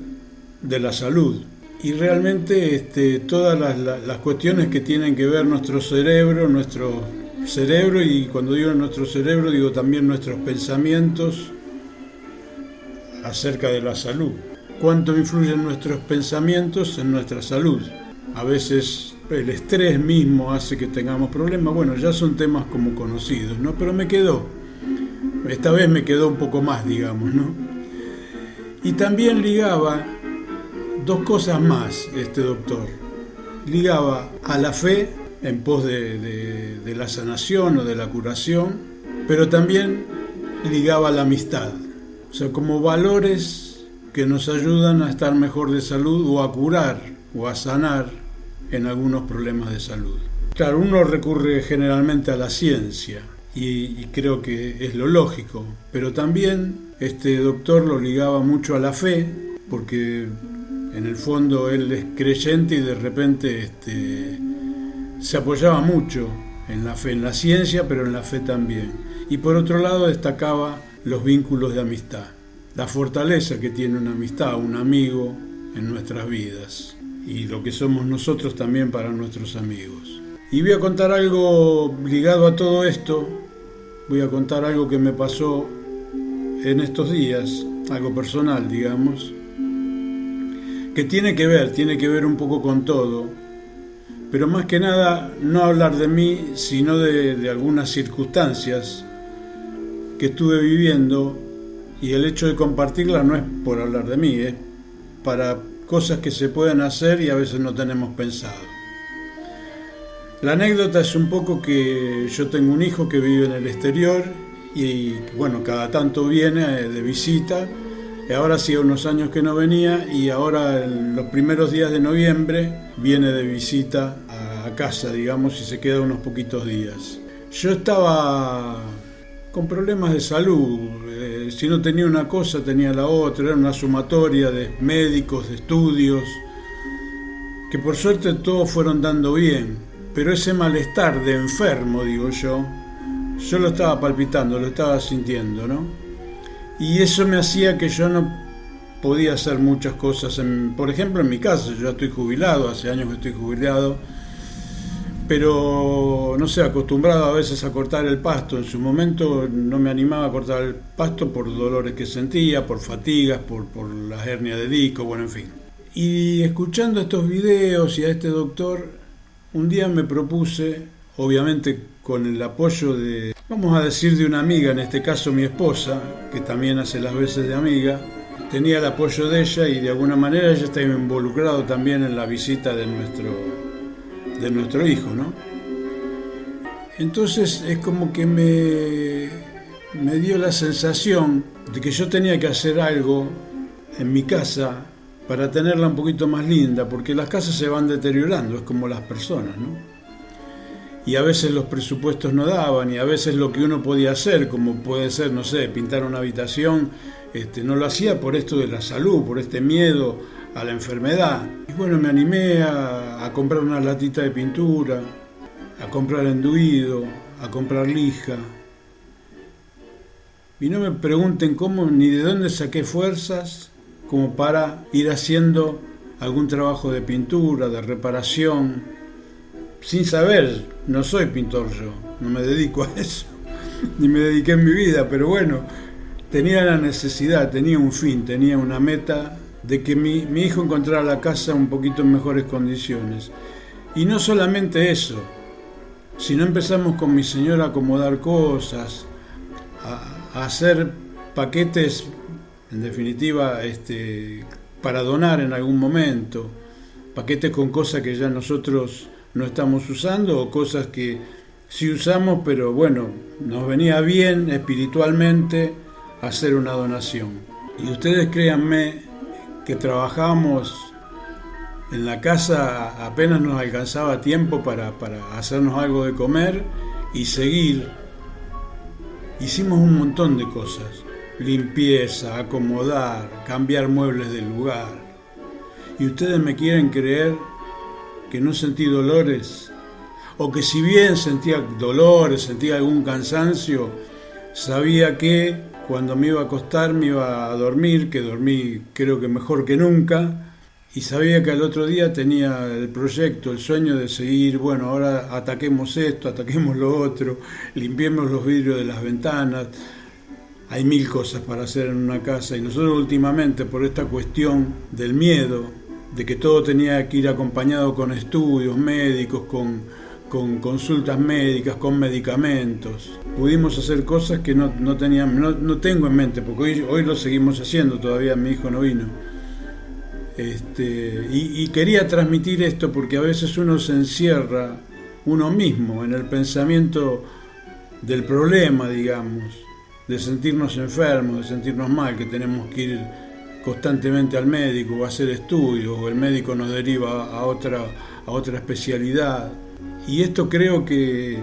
de la salud. Y realmente todas las cuestiones que tienen que ver nuestro cerebro, y cuando digo nuestro cerebro digo también nuestros pensamientos acerca de la salud. ¿Cuánto influyen nuestros pensamientos en nuestra salud? A veces el estrés mismo hace que tengamos problemas. Bueno, ya son temas como conocidos, ¿no? Pero esta vez me quedó un poco más, digamos, ¿no? Y también ligaba dos cosas más este doctor. Ligaba a la fe en pos de la sanación o de la curación, pero también ligaba a la amistad. O sea, como valores que nos ayudan a estar mejor de salud o a curar o a sanar en algunos problemas de salud. Claro, uno recurre generalmente a la ciencia y creo que es lo lógico, pero también este doctor lo ligaba mucho a la fe, porque en el fondo él es creyente y de repente se apoyaba mucho en la fe, en la ciencia, pero en la fe también. Y por otro lado destacaba los vínculos de amistad, la fortaleza que tiene una amistad, un amigo en nuestras vidas, y lo que somos nosotros también para nuestros amigos. Y voy a contar algo ligado a todo esto, voy a contar algo que me pasó en estos días, algo personal, digamos, que tiene que ver un poco con todo, pero más que nada no hablar de mí, sino de algunas circunstancias que estuve viviendo, y el hecho de compartirla no es por hablar de mí, es para cosas que se pueden hacer y a veces no tenemos pensado. La anécdota es un poco que yo tengo un hijo que vive en el exterior y bueno, cada tanto viene de visita. Ahora hacía unos años que no venía y ahora en los primeros días de noviembre viene de visita a casa, digamos, y se queda unos poquitos días. Yo estaba con problemas de salud, si no tenía una cosa tenía la otra, era una sumatoria de médicos, de estudios, que por suerte todos fueron dando bien. Pero ese malestar de enfermo, digo yo lo estaba palpitando, lo estaba sintiendo, ¿no? Y eso me hacía que yo no podía hacer muchas cosas. Por ejemplo, en mi casa, yo ya estoy jubilado, hace años que estoy jubilado, pero no sé, acostumbrado a veces a cortar el pasto. En su momento no me animaba a cortar el pasto por dolores que sentía, por fatigas, por la hernia de disco, bueno, en fin. Y escuchando estos videos y a este doctor, un día me propuse, obviamente con el apoyo de, vamos a decir, de una amiga, en este caso mi esposa, que también hace las veces de amiga, tenía el apoyo de ella y de alguna manera ella estaba involucrado también en la visita de nuestro hijo, ¿no? Entonces es como que me dio la sensación de que yo tenía que hacer algo en mi casa para tenerla un poquito más linda, porque las casas se van deteriorando, es como las personas, ¿no? Y a veces los presupuestos no daban, y a veces lo que uno podía hacer, como puede ser, no sé, pintar una habitación, no lo hacía por esto de la salud, por este miedo a la enfermedad. Y bueno, me animé a comprar una latita de pintura, a comprar enduido, a comprar lija. Y no me pregunten cómo ni de dónde saqué fuerzas como para ir haciendo algún trabajo de pintura, de reparación, sin saber. No soy pintor yo, no me dedico a eso, ni me dediqué en mi vida, pero bueno, tenía la necesidad, tenía un fin, tenía una meta de que mi hijo encontrara la casa un poquito en mejores condiciones. Y no solamente eso, sino empezamos con mi señora a acomodar cosas, a hacer paquetes, en definitiva, para donar en algún momento, paquetes con cosas que ya nosotros no estamos usando o cosas que sí usamos, pero bueno, nos venía bien espiritualmente hacer una donación. Y ustedes créanme que trabajamos en la casa, apenas nos alcanzaba tiempo para hacernos algo de comer y seguir. Hicimos un montón de cosas. Limpieza, acomodar, cambiar muebles del lugar. Y ustedes me quieren creer que no sentí dolores, o que si bien sentía dolores, sentía algún cansancio, sabía que cuando me iba a acostar me iba a dormir, que dormí creo que mejor que nunca, y sabía que al otro día tenía el proyecto, el sueño de seguir, bueno, ahora ataquemos esto, ataquemos lo otro, limpiemos los vidrios de las ventanas. Hay mil cosas para hacer en una casa y nosotros últimamente, por esta cuestión del miedo, de que todo tenía que ir acompañado con estudios médicos, con consultas médicas, con medicamentos, pudimos hacer cosas que no tengo en mente, porque hoy lo seguimos haciendo, todavía mi hijo no vino. Y quería transmitir esto porque a veces uno se encierra uno mismo en el pensamiento del problema, digamos, de sentirnos enfermos, de sentirnos mal, que tenemos que ir constantemente al médico o a hacer estudios, o el médico nos deriva a otra especialidad. Y esto creo que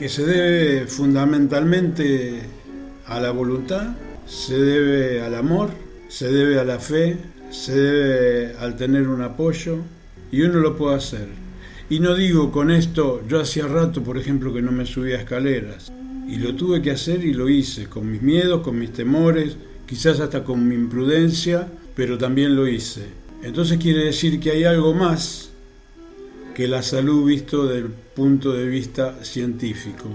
se debe fundamentalmente a la voluntad se debe al amor, se debe a la fe, se debe al tener un apoyo, y uno lo puede hacer. Y no digo con esto, yo hacía rato, por ejemplo, que no me subía a escaleras, y lo tuve que hacer y lo hice, con mis miedos, con mis temores, quizás hasta con mi imprudencia, pero también lo hice. Entonces quiere decir que hay algo más que la salud visto desde el punto de vista científico.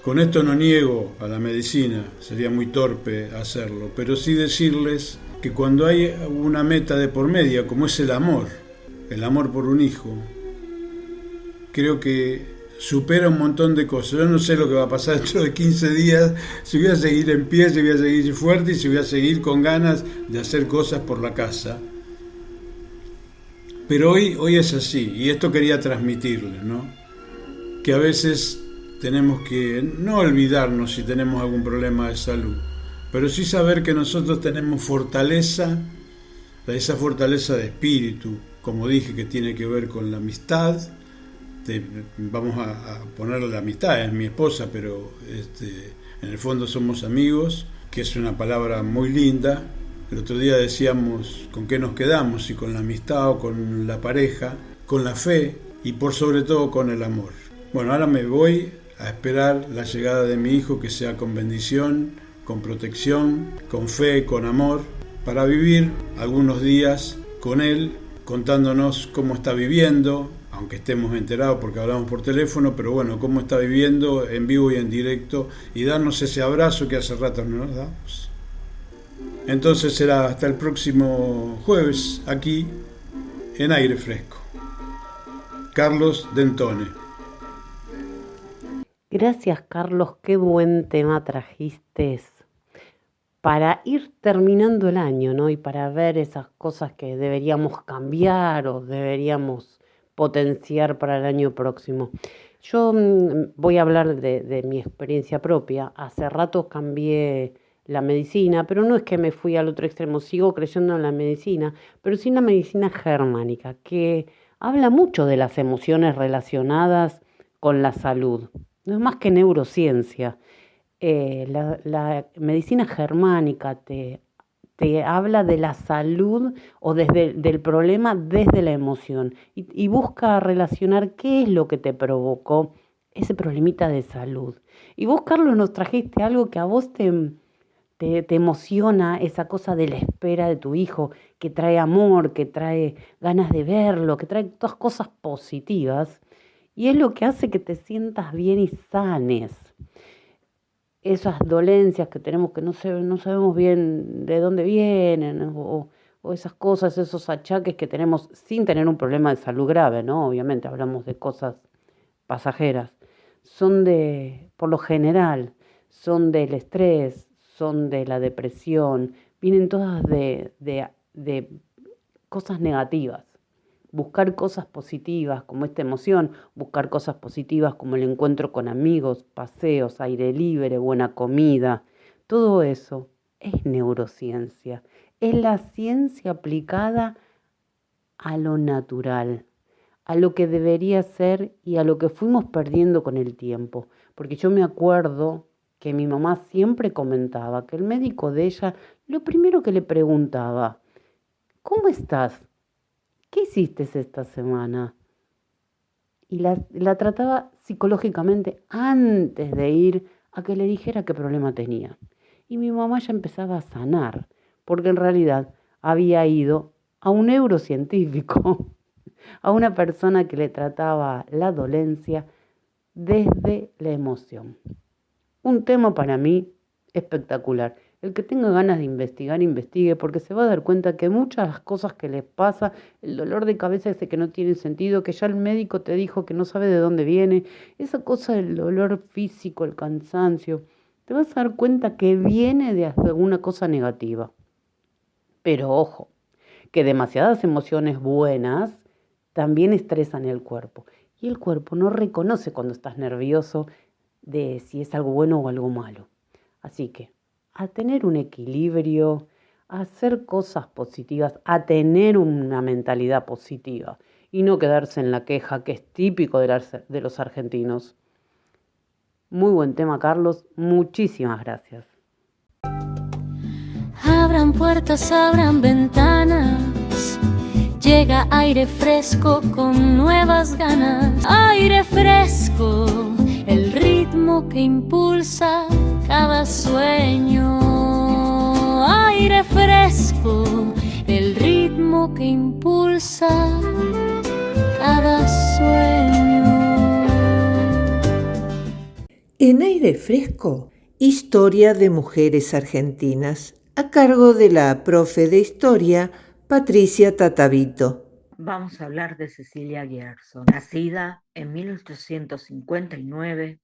Con esto no niego a la medicina, sería muy torpe hacerlo, pero sí decirles que cuando hay una meta de por medio, como es el amor por un hijo, creo que supera un montón de cosas. Yo no sé lo que va a pasar dentro de 15 días, si voy a seguir en pie, si voy a seguir fuerte y si voy a seguir con ganas de hacer cosas por la casa. Pero hoy es así, y esto quería transmitirles, ¿no? Que a veces tenemos que no olvidarnos si tenemos algún problema de salud, pero sí saber que nosotros tenemos fortaleza, esa fortaleza de espíritu, como dije, que tiene que ver con la amistad. Vamos a ponerle la amistad, es mi esposa, pero en el fondo somos amigos, que es una palabra muy linda. El otro día decíamos con qué nos quedamos, si con la amistad o con la pareja, con la fe y por sobre todo con el amor. Bueno, ahora me voy a esperar la llegada de mi hijo, que sea con bendición, con protección, con fe, con amor, para vivir algunos días con él, contándonos cómo está viviendo, aunque estemos enterados porque hablamos por teléfono, pero bueno, cómo está viviendo en vivo y en directo, y darnos ese abrazo que hace rato no nos damos. Entonces será hasta el próximo jueves, aquí en Aire Fresco. Carlos Dentone. Gracias, Carlos, qué buen tema trajiste para ir terminando el año, ¿no? Y para ver esas cosas que deberíamos cambiar o deberíamos potenciar para el año próximo. Yo voy a hablar de mi experiencia propia. Hace rato cambié la medicina, pero no es que me fui al otro extremo, sigo creyendo en la medicina, pero sí en la medicina germánica, que habla mucho de las emociones relacionadas con la salud. No es más que neurociencia. La medicina germánica te habla de la salud o del problema desde la emoción y busca relacionar qué es lo que te provocó ese problemita de salud. Y vos, Carlos, nos trajiste algo que a vos te emociona, esa cosa de la espera de tu hijo, que trae amor, que trae ganas de verlo, que trae todas cosas positivas, y es lo que hace que te sientas bien y sanes. Esas dolencias que tenemos que no sabemos bien de dónde vienen, o esas cosas, esos achaques que tenemos sin tener un problema de salud grave, ¿no? Obviamente hablamos de cosas pasajeras. Por lo general, son del estrés, son de la depresión, vienen todas de cosas negativas. Buscar cosas positivas como esta emoción, buscar cosas positivas como el encuentro con amigos, paseos, aire libre, buena comida, todo eso es neurociencia, es la ciencia aplicada a lo natural, a lo que debería ser y a lo que fuimos perdiendo con el tiempo. Porque yo me acuerdo que mi mamá siempre comentaba que el médico de ella, lo primero que le preguntaba, ¿cómo estás? ¿Qué hiciste esta semana? Y la trataba psicológicamente antes de ir a que le dijera qué problema tenía. Y mi mamá ya empezaba a sanar, porque en realidad había ido a un neurocientífico, a una persona que le trataba la dolencia desde la emoción. Un tema para mí espectacular. El que tenga ganas de investigar, investigue, porque se va a dar cuenta que muchas de las cosas que les pasa, el dolor de cabeza ese que no tiene sentido, que ya el médico te dijo que no sabe de dónde viene, esa cosa del dolor físico, el cansancio, te vas a dar cuenta que viene de alguna cosa negativa. Pero ojo, que demasiadas emociones buenas también estresan el cuerpo. Y el cuerpo no reconoce cuando estás nervioso de si es algo bueno o algo malo. Así que a tener un equilibrio, a hacer cosas positivas, a tener una mentalidad positiva y no quedarse en la queja, que es típico de los argentinos. Muy buen tema, Carlos. Muchísimas gracias. abran puertas, abran ventanas. Llega aire fresco con nuevas ganas. Aire fresco, el ritmo que impulsa cada sueño. Aire fresco, el ritmo que impulsa cada sueño. En Aire Fresco, historia de mujeres argentinas, a cargo de la profe de historia, Patricia Tatavito. Vamos a hablar de Cecilia Gerson, nacida en 1859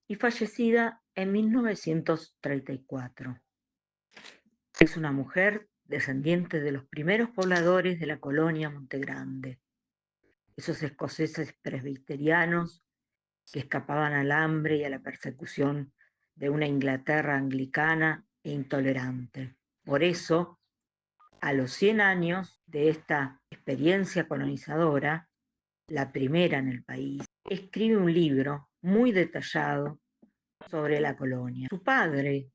y fallecida en 1934. Es una mujer descendiente de los primeros pobladores de la colonia Montegrande, esos escoceses presbiterianos que escapaban al hambre y a la persecución de una Inglaterra anglicana e intolerante. Por eso, a los 100 años de esta experiencia colonizadora, la primera en el país, escribe un libro muy detallado sobre la colonia. Su padre,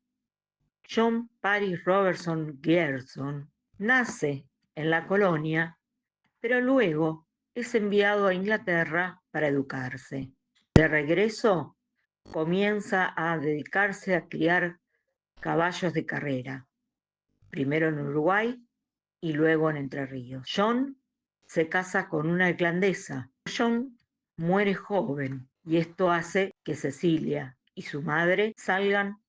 John Paris Robertson Gerson, nace en la colonia, pero luego es enviado a Inglaterra para educarse. De regreso, comienza a dedicarse a criar caballos de carrera, primero en Uruguay y luego en Entre Ríos. John se casa con una irlandesa. John muere joven y esto hace que Cecilia y su madre salgan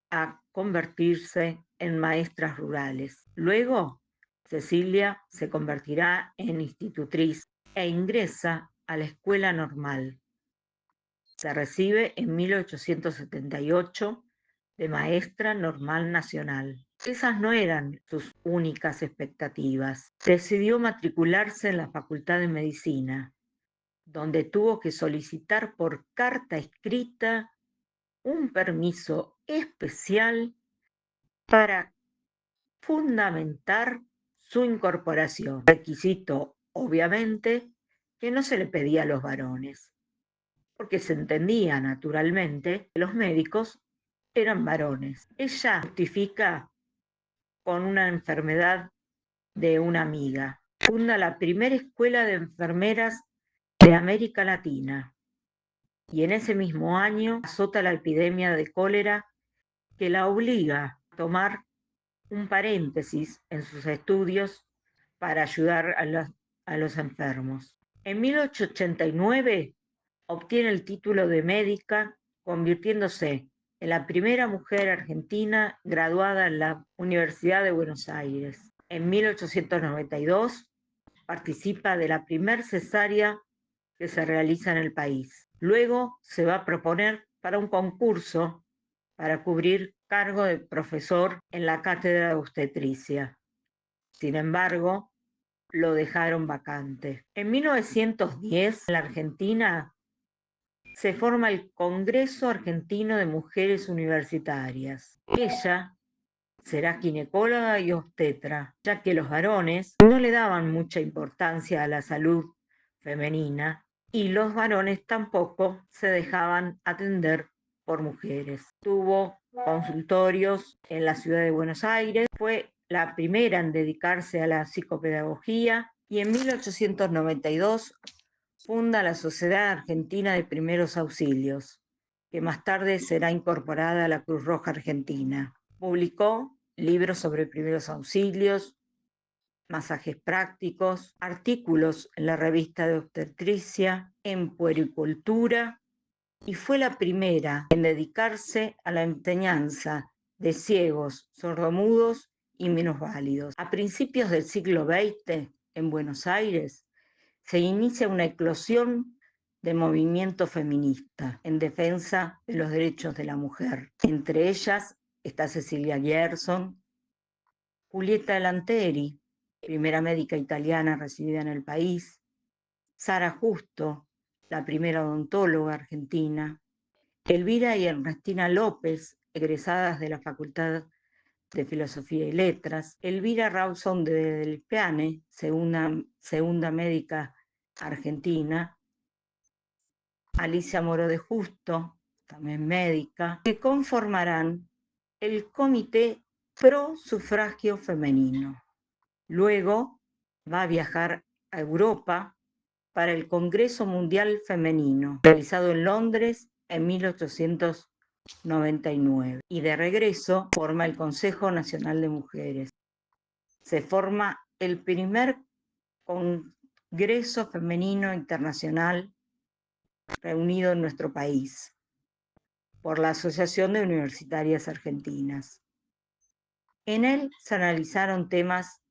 a convertirse en maestras rurales. Luego, Cecilia se convertirá en institutriz e ingresa a la escuela normal. Se recibe en 1878 de maestra normal nacional. Esas no eran sus únicas expectativas. Decidió matricularse en la Facultad de Medicina, donde tuvo que solicitar por carta escrita un permiso especial para fundamentar su incorporación. Requisito, obviamente, que no se le pedía a los varones, porque se entendía naturalmente que los médicos eran varones. Ella justifica con una enfermedad de una amiga. Funda la primera escuela de enfermeras de América Latina y en ese mismo año azota la epidemia de cólera que la obliga a tomar un paréntesis en sus estudios para ayudar a los enfermos. En 1889 obtiene el título de médica, convirtiéndose en la primera mujer argentina graduada en la Universidad de Buenos Aires. En 1892 participa de la primer cesárea que se realiza en el país. Luego se va a proponer para un concurso para cubrir cargo de profesor en la cátedra de obstetricia. Sin embargo, lo dejaron vacante. En 1910, en la Argentina, se forma el Congreso Argentino de Mujeres Universitarias. Ella será ginecóloga y obstetra, ya que los varones no le daban mucha importancia a la salud femenina y los varones tampoco se dejaban atender por mujeres. Tuvo consultorios en la ciudad de Buenos Aires, fue la primera en dedicarse a la psicopedagogía y en 1892 funda la Sociedad Argentina de Primeros Auxilios, que más tarde será incorporada a la Cruz Roja Argentina. Publicó libros sobre primeros auxilios, masajes prácticos, artículos en la revista de obstetricia, en puericultura, y fue la primera en dedicarse a la enseñanza de ciegos, sordomudos y minusválidos. A principios del siglo XX, en Buenos Aires, se inicia una eclosión de movimiento feminista en defensa de los derechos de la mujer. Entre ellas está Cecilia Gerson, Julieta Lanteri, primera médica italiana residida en el país, Sara Justo, la primera odontóloga argentina, Elvira y Ernestina López, egresadas de la Facultad de Filosofía y Letras, Elvira Rawson de Del Piane, segunda médica argentina, Alicia Moro de Justo, también médica, que conformarán el Comité pro sufragio femenino. Luego va a viajar a Europa para el Congreso Mundial Femenino, realizado en Londres en 1899. Y de regreso forma el Consejo Nacional de Mujeres. Se forma el primer Congreso Femenino Internacional reunido en nuestro país por la Asociación de Universitarias Argentinas. En él se analizaron temas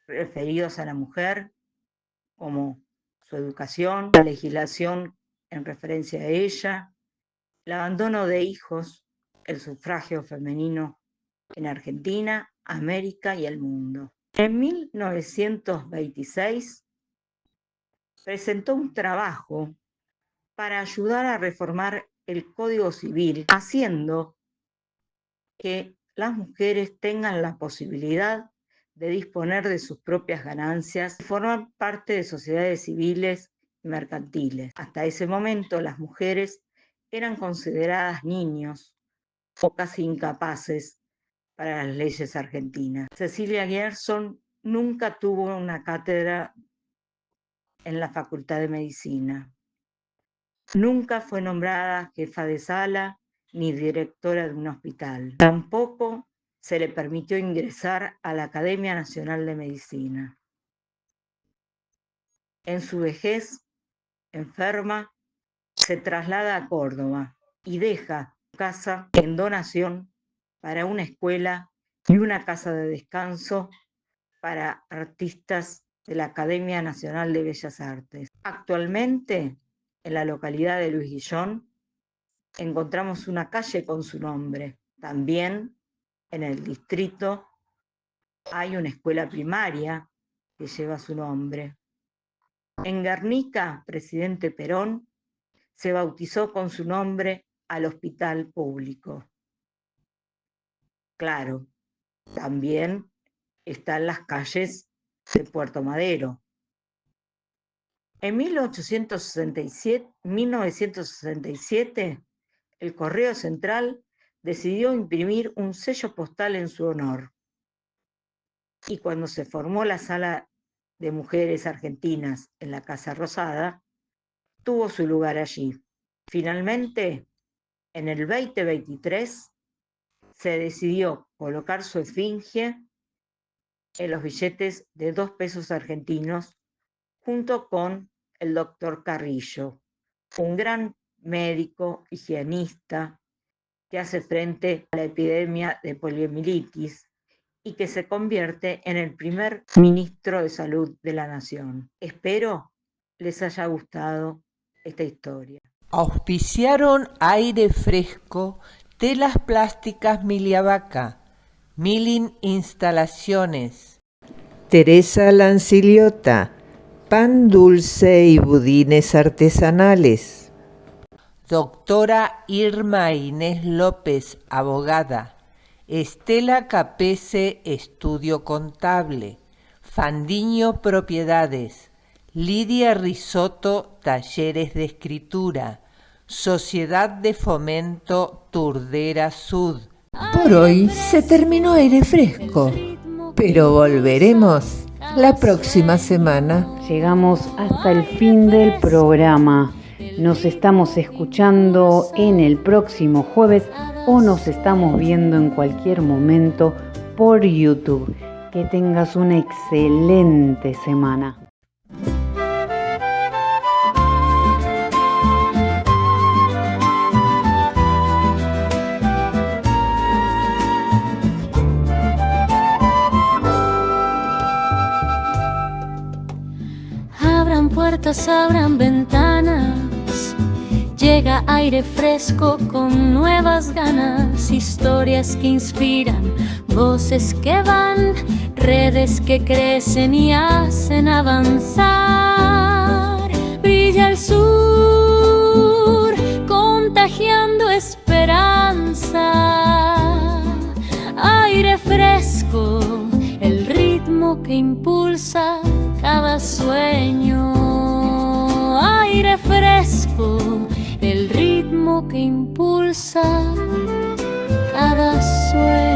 referidos a la mujer, como su educación, la legislación en referencia a ella, el abandono de hijos, el sufragio femenino en Argentina, América y el mundo. En 1926 presentó un trabajo para ayudar a reformar el Código Civil, haciendo que las mujeres tengan la posibilidad de disponer de sus propias ganancias y formar parte de sociedades civiles y mercantiles. Hasta ese momento las mujeres eran consideradas niños o casi incapaces para las leyes argentinas. Cecilia Gerson nunca tuvo una cátedra en la Facultad de Medicina. Nunca fue nombrada jefa de sala ni directora de un hospital. Tampoco se le permitió ingresar a la Academia Nacional de Medicina. En su vejez, enferma, se traslada a Córdoba y deja su casa en donación para una escuela y una casa de descanso para artistas de la Academia Nacional de Bellas Artes. Actualmente, en la localidad de Luis Guillón, encontramos una calle con su nombre. También en el distrito hay una escuela primaria que lleva su nombre. En Guernica, Presidente Perón se bautizó con su nombre al hospital público. Claro, también están las calles de Puerto Madero. En 1967, el Correo Central decidió imprimir un sello postal en su honor. Y cuando se formó la Sala de Mujeres Argentinas en la Casa Rosada, tuvo su lugar allí. Finalmente, en el 2023, se decidió colocar su esfinge en los billetes de 2 pesos argentinos, junto con el doctor Carrillo, un gran médico higienista que hace frente a la epidemia de poliomielitis y que se convierte en el primer ministro de Salud de la Nación. Espero les haya gustado esta historia. Auspiciaron Aire Fresco, Telas Plásticas Miliavaca, Milling Instalaciones, Teresa Lanciliota, Pan Dulce y Budines Artesanales, Doctora Irma Inés López, abogada, Estela Capese, Estudio Contable, Fandiño Propiedades, Lidia Risotto, Talleres de Escritura, Sociedad de Fomento Turdera Sud. Por hoy se terminó Aire Fresco, pero volveremos la próxima semana. Llegamos hasta el fin del programa. Nos estamos escuchando en el próximo jueves o nos estamos viendo en cualquier momento por YouTube. Que tengas una excelente semana. Abran puertas, abran ventanas, llega aire fresco con nuevas ganas, historias que inspiran, voces que van, redes que crecen y hacen avanzar. Brilla el sur, contagiando esperanza. Aire fresco, el ritmo que impulsa cada sueño. Aire fresco, el ritmo que impulsa cada sueño.